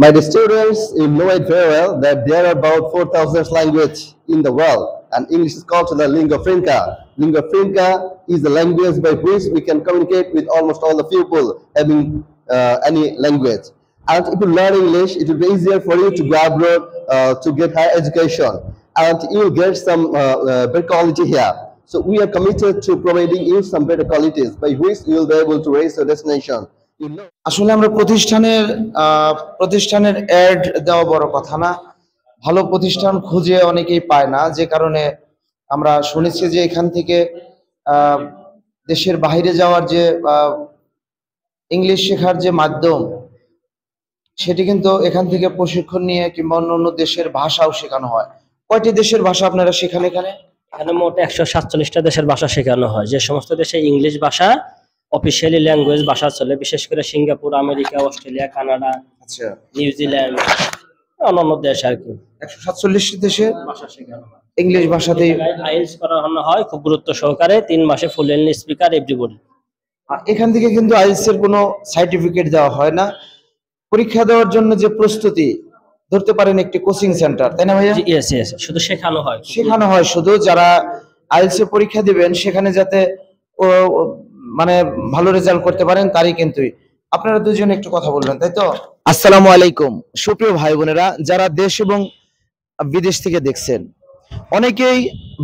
My dear students, you know it very well that there are about 4,000 languages in the world, and English is called the lingua franca. Lingua franca is the language by which we can communicate with almost all the people having any language. And if you learn English, it will be easier for you to go abroad to get higher education, and you will get some better quality here. So we are committed to providing you some better qualities by which you will be able to raise your destination. আসলে আমরা প্রতিষ্ঠানের add দেওয়া বড় কথা না, ভালো প্রতিষ্ঠান খুঁজে অনেকেই পায় না, যে কারণে আমরা শুনেছি যে এখান থেকে দেশের বাইরে যাওয়ার যে ইংলিশ শেখার যে মাধ্যম, সেটি কিন্তু এখান থেকে প্রশিক্ষণ নিয়ে কিংবা অন্য দেশের ভাষাও শেখানো হয়। কয়টি দেশের ভাষা আপনারা শেখান এখানে? এখানে মোট 147টা দেশের ভাষা শেখানো হয়। যে সমস্ত দেশে ইংলিশ ভাষা অফিসিয়ালি ল্যাঙ্গুয়েজ ভাষা চলে, বিশেষ করে সিঙ্গাপুর, আমেরিকা, অস্ট্রেলিয়া, কানাডা, আচ্ছা, নিউজিল্যান্ড, অন্যান্য দেশ আর কি। 147টি দেশে ভাষা শেখানো হয় ইংলিশ ভাষাতেই। আইএলটিএস করানো হয় খুব গুরুত্ব সহকারে, 3 মাসে ফ্লুয়েন্টলি স্পিকার এভরিবডি। এখান থেকে কিন্তু আইএলটিএস এর কোনো সার্টিফিকেট দেওয়া হয় না, পরীক্ষা দেওয়ার জন্য যে প্রস্তুতি ধরতে পারেন একটি কোচিং সেন্টার, তাই না ভাইয়া? ইয়েস ইয়েস, শুধু শেখানো হয় শুধু যারা আইএলটিএস এর পরীক্ষা দিবেন সেখানে যাতে মানে ভালো রেজাল্ট করতে পারেন তারই কিন্তু। আপনারা দুজন একটু কথা বলবেন, তাই তো? আসসালামু আলাইকুম সুপ্রিয় ভাই বোনেরা যারা দেশ এবং বিদেশ থেকে দেখছেন। অনেকেই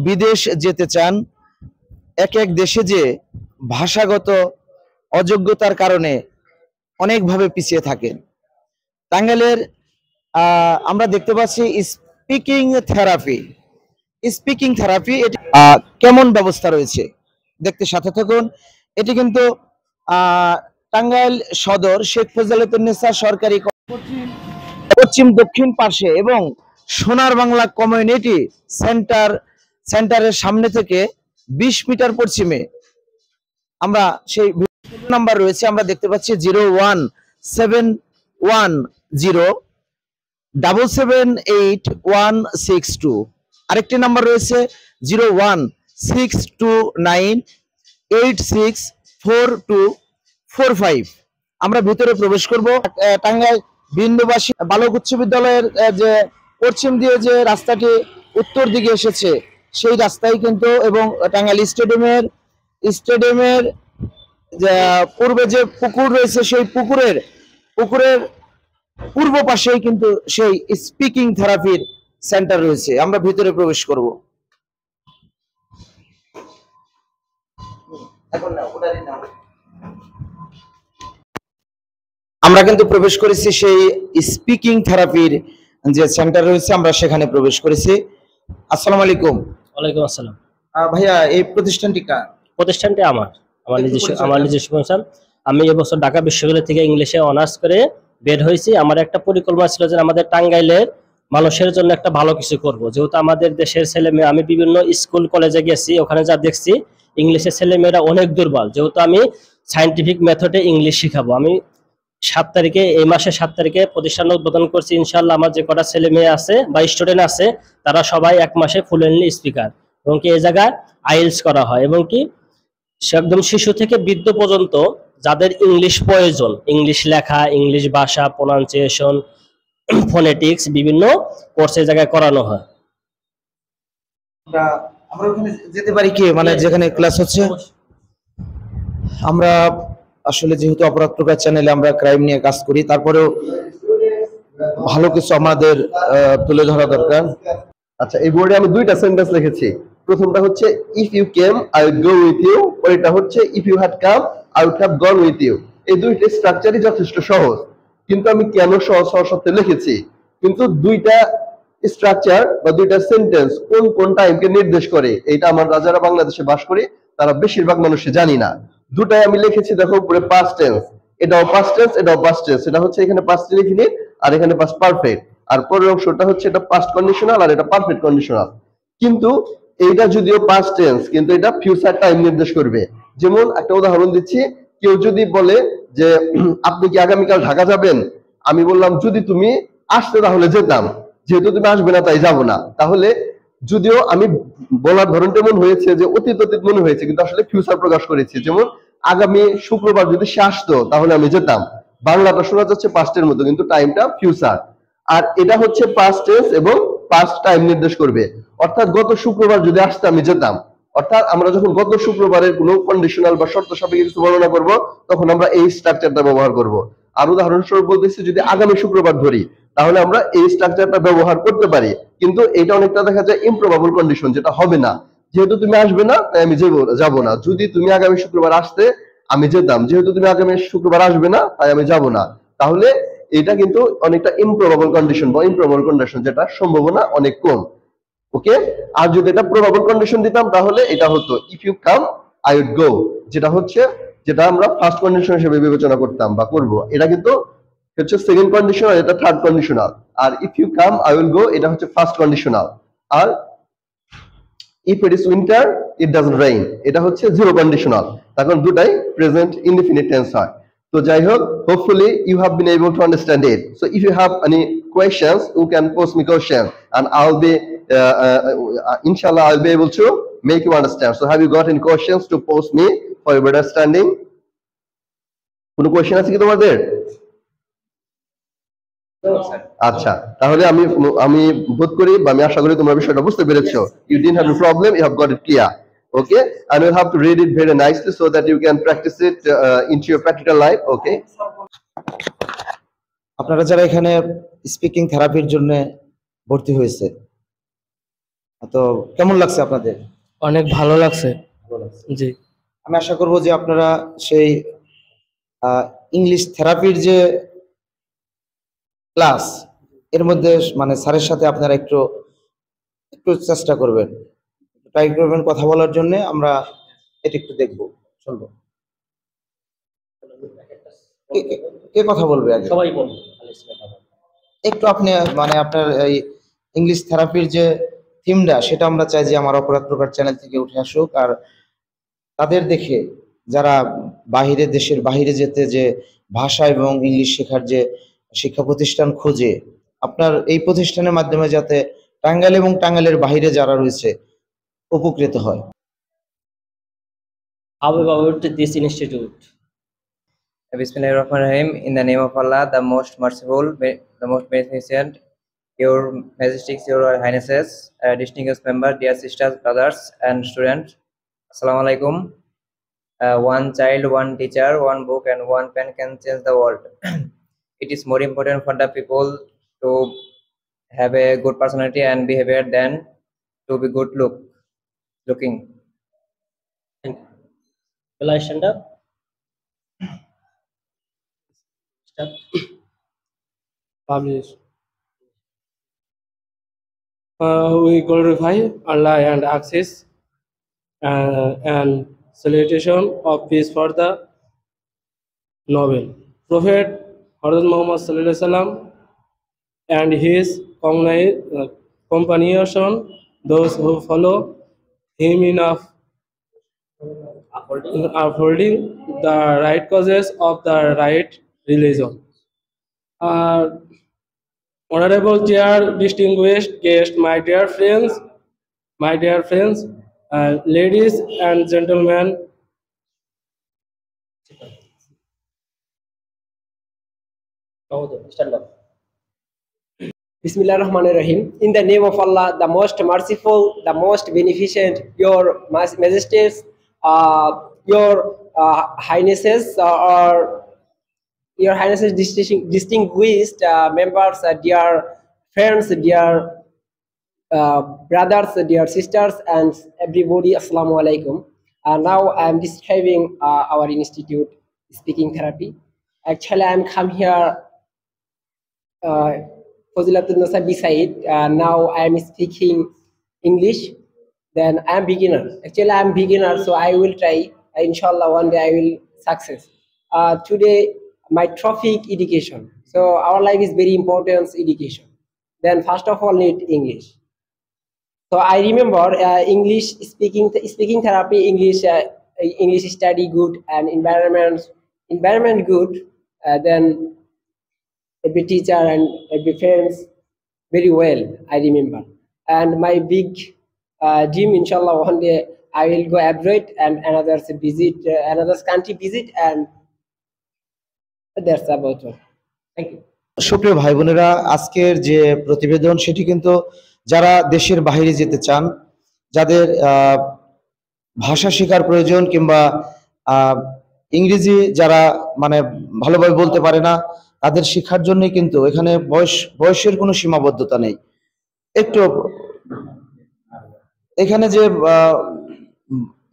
বিদেশ যেতে চান, এক দেশে যে ভাষাগত অযোগ্যতার কারণে অনেকভাবে পিছিয়ে থাকেন। টাঙ্গাইলের আমরা দেখতে পাচ্ছি স্পিকিং থেরাপি এটি কেমন ব্যবস্থা রয়েছে দেখতে সাথে থাকুন। এটি কিন্তু টাঙ্গাইল সদর শেখ ফজলাতুন্নেসা সরকারি পশ্চিম দক্ষিণ পাশে এবং সোনার বাংলা কমিউনিটি সেন্টারের সামনে থেকে 20 মিটার পশ্চিমে আমরা সেই নাম্বার রয়েছে, আমরা দেখতে পাচ্ছি 01710778162। আরেকটি নাম্বার রয়েছে 01629864245। আমরা ভিতরে প্রবেশ করব। টাঙ্গাইল বিন্দুবাসী বালক উচ্চ বিদ্যালয়ের যে পশ্চিম দিয়ে যে রাস্তাটি উত্তর দিকে এসেছে সেই রাস্তায় কিন্তু, এবং টাঙ্গাইল স্টেডিয়ামের পূর্বে যে পুকুর রয়েছে সেই পুকুরের পূর্ব পাশেই কিন্তু সেই স্পিকিং থেরাপির সেন্টার রয়েছে। আমরা ভিতরে প্রবেশ করব। আমরা কিন্তু প্রবেশ করেছি সেই স্পিকিং থেরাপির যে সেন্টার রয়েছে, আমরা সেখানে প্রবেশ করেছি। আসসালামু আলাইকুম। ওয়ালাইকুম আসসালাম। ভাইয়া এই প্রতিষ্ঠানটি কার? প্রতিষ্ঠানটি আমার নিজস্ব প্রতিষ্ঠান। আমি এবছর ঢাকা বিশ্ববিদ্যালয় থেকে ইংলিশে অনার্স করে বের হয়েছি। আমার একটা পরিকল্পনা ছিল যে আমাদের টাঙ্গাইলের মানুষের জন্য একটা ভালো কিছু করব। যেহেতু আমাদের দেশের ছেলে মেয়ে, আমি বিভিন্ন স্কুল কলেজে গেছি, ওখানে যা দেখছি ইংলিশের ছেলে মেয়েরা অনেক দুর্বল। যেহেতু আমি সায়েন্টিফিক মেথডে ইংলিশ শিখাবো, আমি এই মাসের 7 তারিখে প্রতিষ্ঠান উদ্বোধন করছি। ইনশাল্লাহ আমার যে কটা ছেলে মেয়ে আছে বা স্টুডেন্ট আছে তারা সবাই 1 মাসে ফ্লুয়েন্টলি স্পিকার, এবং কি এই জায়গায় আইএলটিএস করা হয়, এবং কি একদম শিশু থেকে বৃদ্ধ পর্যন্ত যাদের ইংলিশ প্রয়োজন, ইংলিশ লেখা, ইংলিশ ভাষা, প্রোনাউন্সিয়েশন, ফোনেটিক্স, বিভিন্ন কোর্স এই জায়গায় করানো হয়। আমরা ওখানে যেতে পারি কি, মানে যেখানে ক্লাস হচ্ছে? আমরা আসলে যেহেতু অপরাধ প্রকাশ চ্যানেলে আমরা ক্রাইম নিয়ে কাজ করি, তারপরেও ভালো কিছু আমাদের তুলে ধরা দরকার। আচ্ছা, এই বোর্ডে আমি 2টা সেন্টেন্স লিখেছি। প্রথমটা হচ্ছে if you came I will go with you, পরেরটা হচ্ছে if you had come I would have gone with you. এই 2টা স্ট্রাকচারই যথেষ্ট সহজ, কিন্তু আমি কেন সহজ শর্তে লিখেছি, কিন্তু 2টা স্ট্রাকচার বা 2টা সেন্টেন্স কোন টাইমকে নির্দেশ করে এটা আমার যারা বাংলাদেশে বাস করে তারা বেশিরভাগ মানুষই জানি না। 2টাই আমি লিখেছি, দেখো উপরে পাস্ট টেন্স, এটাও পাস্ট টেন্স, এটাও পাস্ট টেন্স। এটা হচ্ছে এখানে পাস্ট ইনডিফিনিট আর এখানে পাস্ট পারফেক্ট, আর পরের অংশটা হচ্ছে এটা পাস্ট কন্ডিশনাল আর এটা পারফেক্ট কন্ডিশনাল। কিন্তু এইটা যদিও পাস্ট টেন্স, কিন্তু এটা ফিউচার টাইম নির্দেশ করবে। যেমন একটা উদাহরণ দিচ্ছি, কেউ যদি বলে যে আপনি কি আগামীকাল ঢাকা যাবেন, আমি বললাম যদি তুমি আসতে তাহলে যেতাম, যেহেতু তুমি আসবে না তাই যাব না। তাহলে যদিও আমি বলার ধরনটা এমন হয়েছে যে অতীত মনে হয়েছে, কিন্তু আসলে ফিউচার প্রকাশ করেছি। যেমন আগামী শুক্রবার যদি সে আসতো তাহলে আমি যেতাম, বাংলাটা শোনা যাচ্ছে পাস্টের মতো, কিন্তু টাইমটা ফিউচার। আর এটা হচ্ছে পাস্ট টেন্স এবং পাস্ট টাইম নির্দেশ করবে। অর্থাৎ গত শুক্রবার যদি আসতে আমি যেতাম, অর্থাৎ আমরা যখন গত শুক্রবারের কোনো কন্ডিশনাল বা শর্ত সাপেক্ষে কিছু বর্ণনা করব, তখন আমরা এই স্ট্রাকচারটা ব্যবহার করব। আর উদাহরণস্বরূপ বলতেছি, যদি আগামী শুক্রবার ধরি, তাহলে আমরা এই স্ট্রাকচারটা ব্যবহার করতে পারি। কিন্তু এটা অনেকটা দেখা যায় ইমপ্রবাবল কন্ডিশন, যেটা হবে না। যেহেতু তুমি আসবে না, তাই আমি যাব না। যদি তুমি আগামী শুক্রবার আসতে, আমি যেতাম। যেহেতু তুমি আগামী শুক্রবার আসবে না, তাই আমি যাব না। তাহলে এটা কিন্তু অনেকটা ইমপ্রবাবল কন্ডিশন বা ইমপ্রবাবল কন্ডিশন, যেটা সম্ভাবনা অনেক কম। ওকে। আর যদি এটা প্রবাবল কন্ডিশন দিতাম, তাহলে এটা হতো if you come I would go, যেটা আমরা ফার্স্ট কন্ডিশন হিসেবে বিবেচনা করতাম বা করব। এটা কিন্তু হচ্ছে সেকেন্ড কন্ডিশনাল, এটা থার্ড কন্ডিশনাল। আর if you come I will go, এটা হচ্ছে ফার্স্ট কন্ডিশনাল। আর if it is winter it doesn't rain, এটা হচ্ছে জিরো কন্ডিশনাল। তখন দুটাই প্রেজেন্ট ইনডিফিনিট টেন্স হয়। তো যাই হোক, hopefully you have been able to understand it. So if you have any questions, you can post me question, and I'll be inshallah I'll be able to make you understand. So have you got any questions to post me for your better understanding? কোনো question আছে কি তোমাদের? আচ্ছা, তাহলে আমি আমি বোধ করি বা আমি আশা করি তোমরা বিষয়টা বুঝতে পেরেছো। You didn't have a problem, you have got it clear. Okay, and you'll have to read it very nicely so that you can practice it into your practical life. Okay. আপনারা যারা এখানে স্পিকিং থেরাপির জন্য ভর্তি হয়েছে, তো কেমন লাগছে আপনাদের? অনেক ভালো লাগছে। জি, আমি আশা করব যে আপনারা সেই ইংলিশ থেরাপির যে ক্লাস, এর মধ্যে মানে স্যারের সাথে আপনারা একটু একটু চেষ্টা করবেন, ট্রাই করবেন কথা বলার জন্য। আমরা এটা একটু দেখবো, শুনবো। কে কথা বলবে আগে? সবাই বল। একটু আপনি মানে আপনার এই ইংলিশ থেরাপির যে থিমটা, সেটা আমরা চাই যে আমার অপরাধ প্রকার চ্যানেল থেকে উঠে আসুক। আর তাদের দেখে যারা বাহিরে, দেশের বাহিরে যেতে যে ভাষা এবং ইংলিশ শেখার যে শিক্ষা প্রতিষ্ঠান খোঁজে, আপনার এই প্রতিষ্ঠানের মাধ্যমে যাতে টাঙ্গাইল এবং টাঙ্গাইলের বাহিরে যারা রয়েছে উপকৃত হয়। How about this institute? Bismillahirrahmanirrahim. In the name of Allah, the most merciful, the most beneficent, Your Majesties, Your Highnesses, distinguished members, dear sisters, brothers, and students. Assalamu alaikum. One child, one teacher, one book, and one pen can change the world. It is more important for the people to have a good personality and behavior than to be good looking. Thank you. Will I stand up? Step. Publish. We glorify Allah and access and salutation of peace for the noble Prophet Hazrat Muhammad Sallallahu Alaihi Wasallam and his companion, those who follow him in upholding the right causes of the right religion. Honorable Chair, distinguished guests, my dear friends, ladies and gentlemen, Stand up. Bismillahirrahmanirrahim. In the name of Allah, the most merciful, the most beneficent, Your Majesties, Your Highnesses, or Your Highnesses, distinguished members, dear friends, dear brothers, dear sisters, and everybody, Assalamu alaikum. Now I am describing our institute, speaking therapy. Actually, I am come here Fazilatul Nasa beside. Now I am speaking English. Then I am beginner. Actually, I am beginner, so I will try. Inshallah, one day I will success. Today, my topic education. So our life is very important, education. Then first of all, need English. So I remember English speaking therapy, English study good, and environment good. Then every teacher and every friends very well, I remember. And my big dream, inshallah, one day I will go abroad and another country visit and That's about all. Thank you. সুপ্রিয় ভাই বোনেরা, আজকের যে প্রতিবেদন সেটি কিন্তু যারা দেশের বাইরে যেতে চান, যাদের ভাষা শেখার প্রয়োজন কিংবা আহ, ইংরেজি যারা মানে ভালোভাবে বলতে পারে না, তাদের শিক্ষার জন্যই কিন্তু এখানে বয়সের কোনো সীমাবদ্ধতা নেই। একটু এখানে যে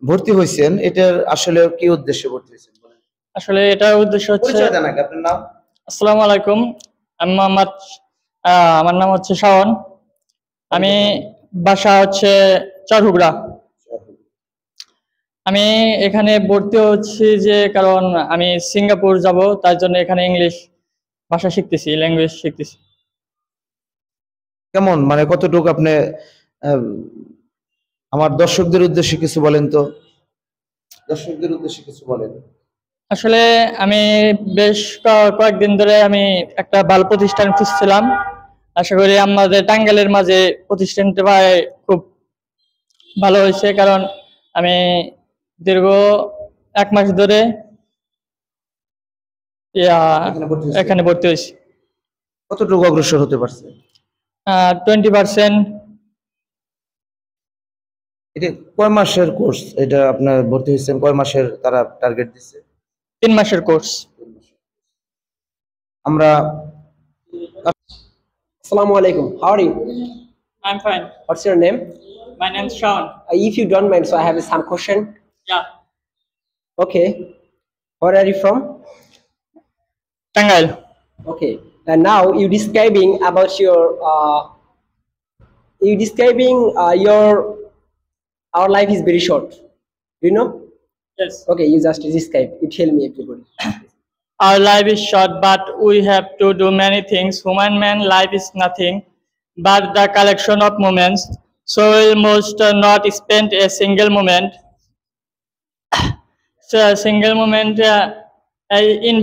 ভর্তি হয়েছেন, এটার আসলে কি উদ্দেশ্যে ভর্তি হয়েছেন বলেন? আসলে এটার উদ্দেশ্য হচ্ছে, পরিচয় দেন আগে, আপনার নাম? আসসালামু আলাইকুম, আমি মোহাম্মদ, আমার নাম হচ্ছে শাওন। আমি বাসা হচ্ছে চরহুগড়া। আমি এখানে ভর্তি হচ্ছি যে কারণ আমি সিঙ্গাপুর যাব, তার জন্য এখানে ইংলিশ ভাষা শিখতেছি, ল্যাঙ্গুয়েজ শিখতেছি। কেমন মানে কতটুকু আপনি আহ, আমার দর্শকদের উদ্দেশ্যে কিছু বলেন তো, দর্শকদের উদ্দেশ্যে কিছু বলেন। আসলে আমি বেশ কয়েকদিন ধরে আমি একটা ভালো প্রতিষ্ঠান খুঁজছিলাম। আশা করি আমাদের টাঙ্গাইলের মাঝে প্রতিষ্ঠানটা খুব ভালো হয়েছে, কারণ আমি দীর্ঘ 1 মাস ধরে এখানে ভর্তি হয়েছি। কতটুকু অগ্রসর হতে পারছে? 20%। এটা কয় মাসের কোর্স? এটা আপনার ভর্তি হয়েছেন কয় মাসের তারা টার্গেট দিচ্ছে? 3 মাসের কোর্স। আমরা Assalamu alaikum. How are you? I'm fine. What's your name? My name is Shaun. If you don't mind, so I have some question. Yeah. Okay. Where are you from? Tangail. Okay. And now you describing about your our life is very short. Do you know? Yes. Okay, you just describe. You tell me everybody. Our life is short, but we have to do many things. Man life is nothing but the collection of moments. So we must not spend a single moment. So a single moment in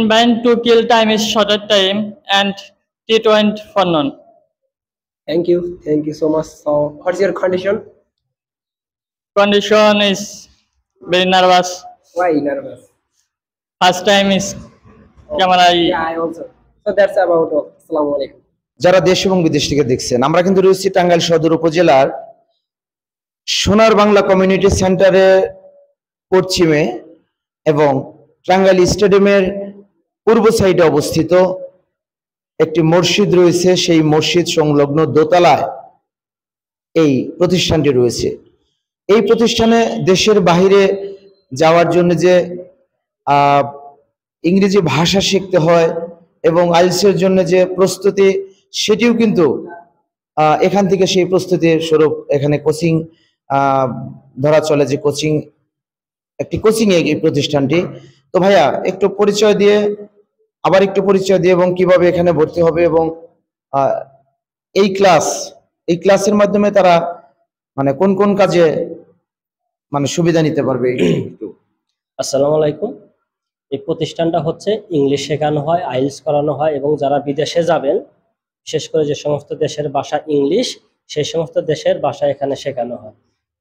bind to kill time is shorter time and T20 for none. Thank you. Thank you so much. So, what's your condition? Condition is very nervous. Why nervous? First time is camera. Yeah, I also. So that's about all. Assalamu alaikum. যারা দেশ এবং বিদেশ থেকে দেখছেন, আমরা কিন্তু রয়েছি টাঙ্গাইল সদর উপজেলার সোনার বাংলা কমিউনিটি সেন্টারের পশ্চিমে এবং টাঙ্গাইল স্টেডিয়ামের পূর্ব সাইডে অবস্থিত একটি মসজিদ রয়েছে। সেই মসজিদ সংলগ্ন দোতলায় এই প্রতিষ্ঠানটি রয়েছে। এই প্রতিষ্ঠানে দেশের বাইরে যাওয়ার জন্য যে ইংরেজি ভাষা শিখতে হয় এবং আইএলটিএস জন্য যে প্রস্তুতি, সেটিও কিন্তু এখান থেকে সেই প্রস্তুতির স্বরূপ এখানে কোচিং ধরা চলে, যে একটি কোচিং এই প্রতিষ্ঠানটি। তো ভাইয়া একটু পরিচয় দিয়ে এবং কিভাবে এখানে ভর্তি হবে এবং এই ক্লাসের মাধ্যমে তারা মানে কোন কোন কাজে মানে সুবিধা নিতে পারবে একটু। আসসালামু আলাইকুম। এই প্রতিষ্ঠানটা হচ্ছে ইংলিশ শেখানো হয়, আইএলটিএস করানো হয় এবং যারা বিদেশে যাবেন, বিশেষ করে যে সমস্ত দেশের ভাষা ইংলিশ, সেই সমস্ত দেশের ভাষা এখানে শেখানো হয়।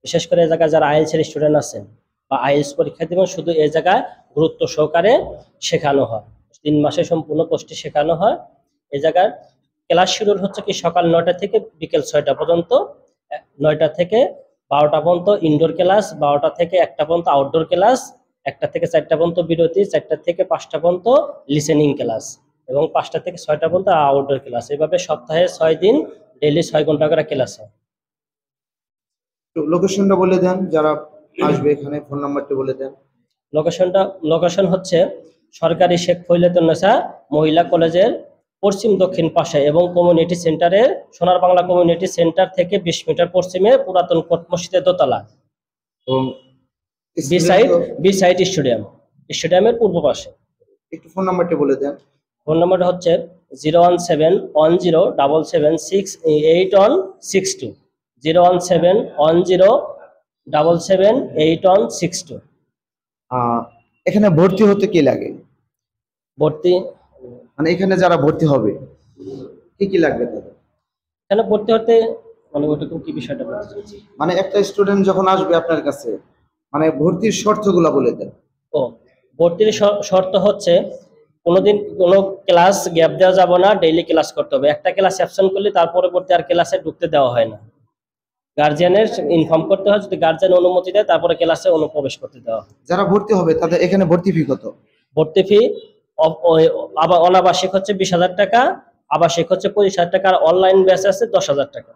বিশেষ করে এই জায়গায় যারা আইএলটিএস এর স্টুডেন্ট আছেন বা আইএলটিএস পরীক্ষা দেবেন, শুধু এই জায়গায় গুরুত্ব সহকারে শেখানো হয়। 3 মাসে সম্পূর্ণ কোর্সটি শেখানো হয়। এই জায়গার ক্লাস শিডিউল হচ্ছে কি সকাল 9টা থেকে বিকেল 6টা পর্যন্ত, 9টা থেকে 12টা পর্যন্ত ইনডোর ক্লাস, 12টা থেকে 1টা পর্যন্ত আউটডোর ক্লাস, 1টা থেকে 4টা পর্যন্ত বিরতি, 4টা থেকে 5টা পর্যন্ত লিসেনিং ক্লাস এবং 5টা থেকে 6টা পর্যন্ত আউটডোর ক্লাস। এভাবে সপ্তাহে 6 দিন ডেইলি 6 ঘন্টা করে ক্লাস হয়। লোকেশনটা বলে দেন, যারা আসবে এখানে ফোন নাম্বারটা বলে দেন। লোকেশন হচ্ছে সরকারি শেখ ফৈলাতুন্নেসা মহিলা কলেজের পশ্চিম দক্ষিণ পাশে এবং কমিউনিটি সেন্টারের সোনার বাংলা কমিউনিটি সেন্টার থেকে 20 মিটার পশ্চিমে পুরাতন কোট মসজিদের দোতলা এবং বিসাইড স্টেডিয়ামের পূর্ব পাশে। একটু ফোন নাম্বারটা বলে দেন। ফোন নাম্বারটা হচ্ছে 01710776862, 01710778162। এখানে ভর্তি হতে কি লাগে? ভর্তি মানে এখানে যারা ভর্তি হবে কি লাগবে তাদের? এখানে ভর্তি হতে মানে ওরকম কি বিষয়টা বলতে চাচ্ছি? মানে একটা স্টুডেন্ট যখন আসবে আপনার কাছে, মানে ভর্তির শর্তগুলো বলে দেন। ও ভর্তির শর্ত হচ্ছে কোনোদিন কোনো ক্লাস গ্যাপ দেওয়া যাবে না, ডেইলি ক্লাস করতে হবে। একটা ক্লাস অ্যাবসেন্ট করলে তার পরবর্তী আর ক্লাসে ঢুকতে দেওয়া হয় না। গার্জিয়ানের ইনফর্ম করতে হয়, যদি গার্জিয়ান অনুমতি দেয় তারপরে ক্লাসে অনুপ্রবেশ করতে দেওয়া হয়। যারা ভর্তি হবে তাদের এখানে ভর্তি ফি কত? ভর্তি ফি অনাবাসিক হচ্ছে 20,000 টাকা, আবাসিক হচ্ছে 25,000 টাকা, আর অনলাইন ব্যাচ আছে 10,000 টাকা।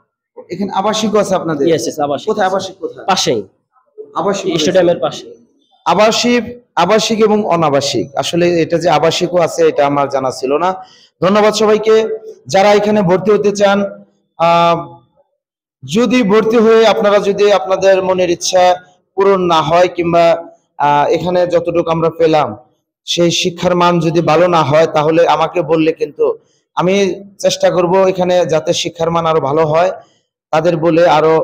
এখানে আবাসিকও আছে আপনাদের? ইয়েস ইয়েস, আবাসিক। কোথায় আবাসিক? কোথায়? পাশেই, আবাসিক স্টেডিয়ামের পাশে। আবাসিক, আবাসিক এবং অনাবাসিক। আসলে এটা যে আবাসিকও আছে এটা আমার জানা ছিল না। ধন্যবাদ সবাইকে। যারা এখানে ভর্তি হতে চান, যদি ভর্তি হয়ে আপনারা যদি আপনাদের মনের ইচ্ছা পূরণ না হয় কিংবা এখানে যতটুকু আমরা পেলাম সেই শিক্ষার মান যদি ভালো না হয়, তাহলে আমাকে বললে কিন্তু আমি চেষ্টা করব এখানে যাতে শিক্ষার মান আরো ভালো হয়, তাদের বলে আরো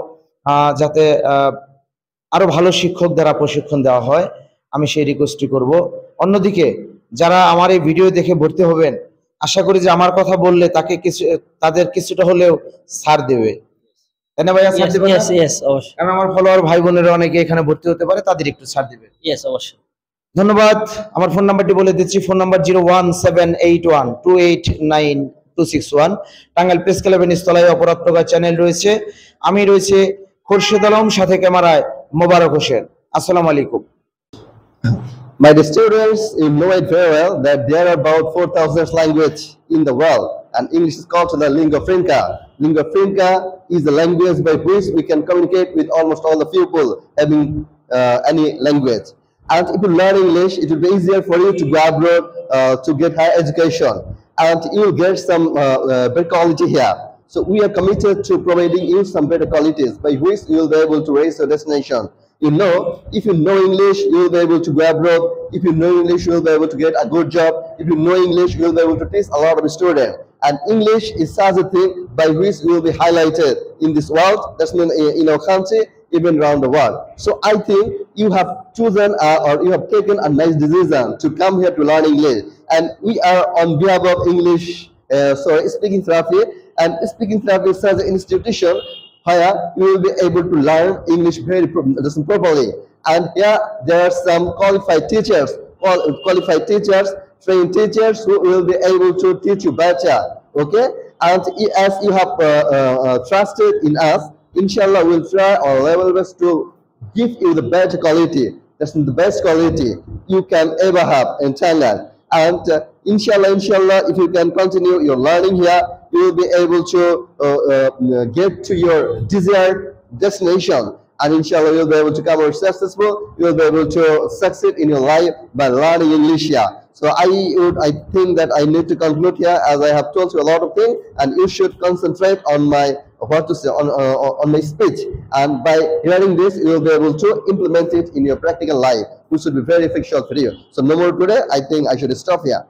যাতে আরো ভালো শিক্ষক দ্বারা প্রশিক্ষণ দেওয়া হয়, আমি সেই রিকোয়েস্টই করব। অন্যদিকে যারা আমার এই ভিডিও দেখে ভর্তি হবেন, আশা করি যে আমার কথা বললে তাদের কিছুটা হলেও ছাড় দেবে, তাই না ভাইয়া? ছাড় দেবে? ইয়েস অবশ্যই, কারণ আমার ফলোয়ার ভাই বোনেরা অনেকে এখানে ভর্তি হতে পারে, তাদের একটু ছাড় দিবে। ইয়েস অবশ্যই। ধন্যবাদ। আমার ফোন নাম্বারটি বলে দিচ্ছি, ফোন নাম্বার 01781289261। টাঙ্গাইল প্রেস ক্লাবের নিচতলায় অপরাধ প্রকার চ্যানেল রয়েছে, আমি রয়েছে খোরশেদ আলম, সাথে ক্যামেরায় মোবারক হোসেন। আসসালামু আলাইকুম। My dear students, you know it very well that there are about 4,000 languages in the world, and English is called the lingua franca. Lingua franca is the language by which we can communicate with almost all the people having any language. And if you learn English, it will be easier for you to go abroad to get higher education, and you will get some better quality here. So we are committed to providing you some better qualities by which you will be able to raise your destination. You know, if you know English, you will be able to go abroad. If you know English, you will be able to get a good job. If you know English, you will be able to teach a lot of students. And English is such a thing by which you will be highlighted in this world, that's mean in our country, even around the world. So I think you have chosen or you have taken a nice decision to come here to learn English. And we are on behalf of English, Speaking Therapy. And Speaking Therapy is such an institution where you will be able to learn English very properly. And here there are some qualified teachers, trained teachers who will be able to teach you better. Okay, and as you have trusted in us, inshallah we'll try our level best to give you the better quality. That's the best quality you can ever have in Thailand. And inshallah, if you can continue your learning here, you will be able to get to your desired destination. And inshallah, you'll be able to come out successful. You will be able to succeed in your life by learning English here. So I think that I need to conclude here, as I have told you a lot of things, and you should concentrate on my on my speech. And by hearing this, you will be able to implement it in your practical life, which should be very effectual for you. So no more today. I think I should stop here.